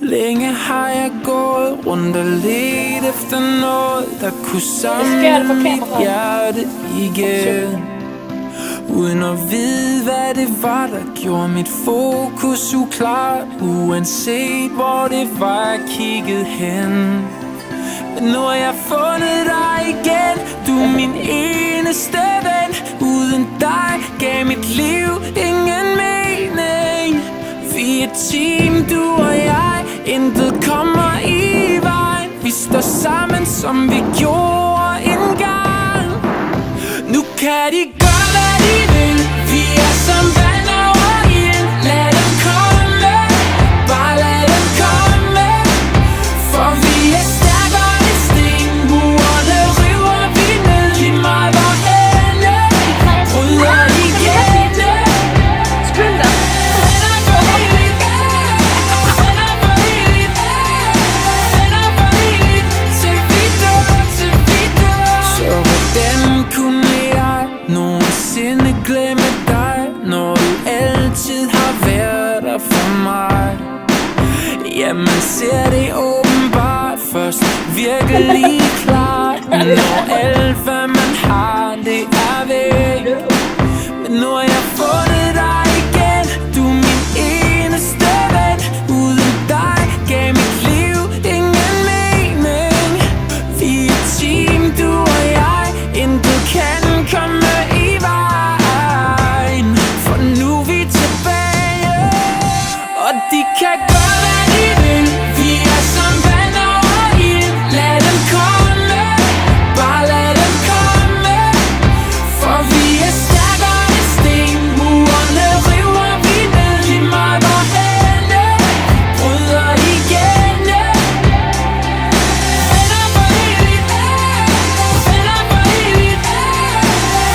Længe har jeg gået rundt og let efter noget, der kunne samle mit hjerte igen, uden at vide, hvad det var, der gjorde mit fokus uklart, uanset hvor det var, jeg kiggede hen. Men nu har jeg fundet dig igen, du er min eneste ven. Uden dig gav mit liv ingen mening. Vi er et team, du og jeg, intet kommer i vejen. Vi står sammen, som vi gjorde engang. Nu kan de gøre, hvad de vil. Vi er som vand over ild. Lad dem komme, bare lad dem komme. For vi er stærkere end sten. Murene river vi ned. Lige meget hvorhenne bryder igennem. Sprinter. Så hvordan kunne jeg nogensinde glemme dig, når du altid har været der for mig? Ja, man ser det åbenbart først virkelig klart, når alt hvad man har, det er væk. Men nu har jeg fundet dig igen, du er min eneste ven. Uden dig gav mit liv ingen mening. Vi er et team, du og jeg, intet kan komme i vejen. For nu er vi tilbage, og de kan gøre, hvad de vil. Vi er som vand over ild. Lad dem komme, bare lad dem komme. For vi er stærkere end sten. Murene river vi ned. Lige meget hvorhenne bryder igennem. Venner for evigt, venner for evigt,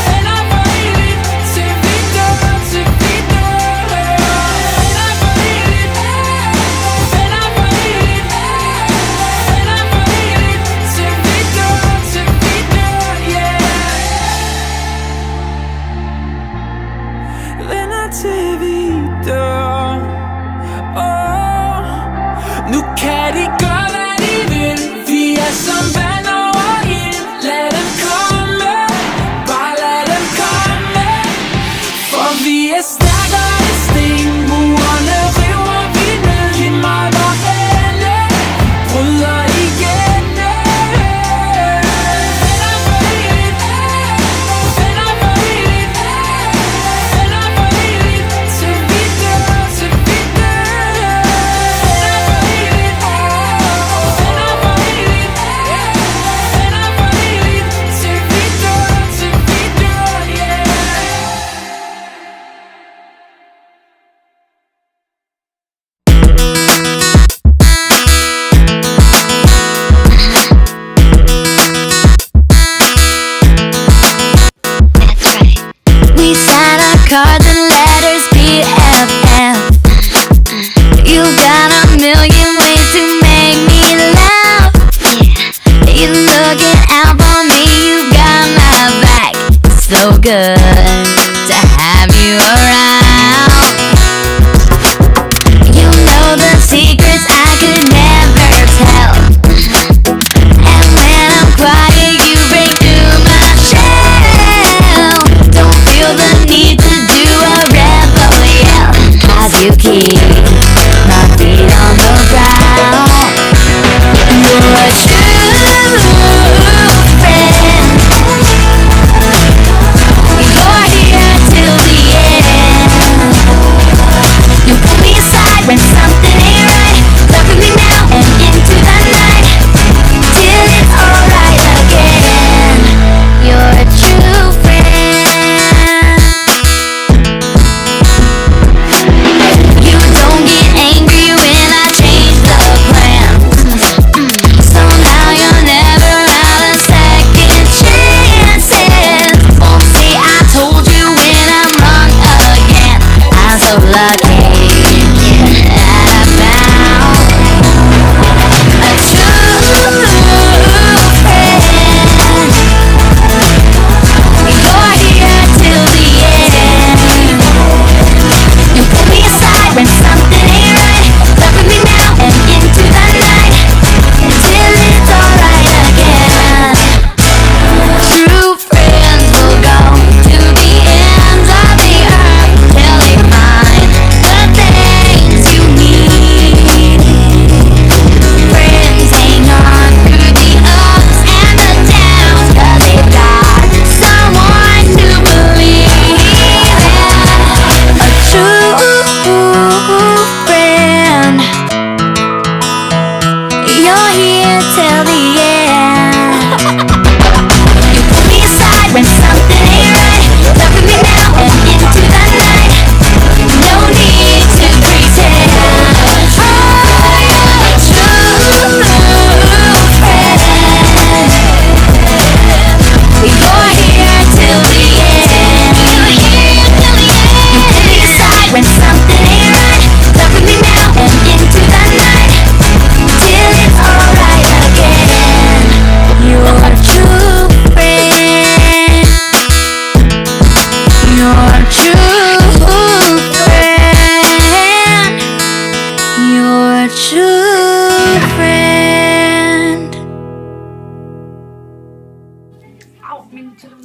venner for evigt, til vi dør, til vi dør. Venner for evigt, venner for evigt, venner for evigt, til vi dør, yeah. Venner til vi dør. Nu kan de gøre, hvad de vil. Vi er som vand over ild. Lad dem komme, bare lad dem komme. For vi er stærkere end sten. Murene river vi ned. Lige meget hvorhenne bryder igennem. Venner for evigt, venner for evigt, venner for evigt, til vi dør, til vi dør. Venner for evigt, venner for evigt, venner for evigt, til vi dør, yeah. That's right. We sign our cards and letters, BFF. You got a million ways to make me laugh. Yeah. You're looking out for me, you got my back. So good to have you around. You know the secrets I could never tell. And when I'm quiet, you break through my shell. Don't feel the need to do a rebel yell, 'cause you keep my feet on the ground. You're a true friend. You're here till the end. You pull me aside when something ain't right. Look at me now and into the night, till it's alright again. You're a true friend. You don't Canım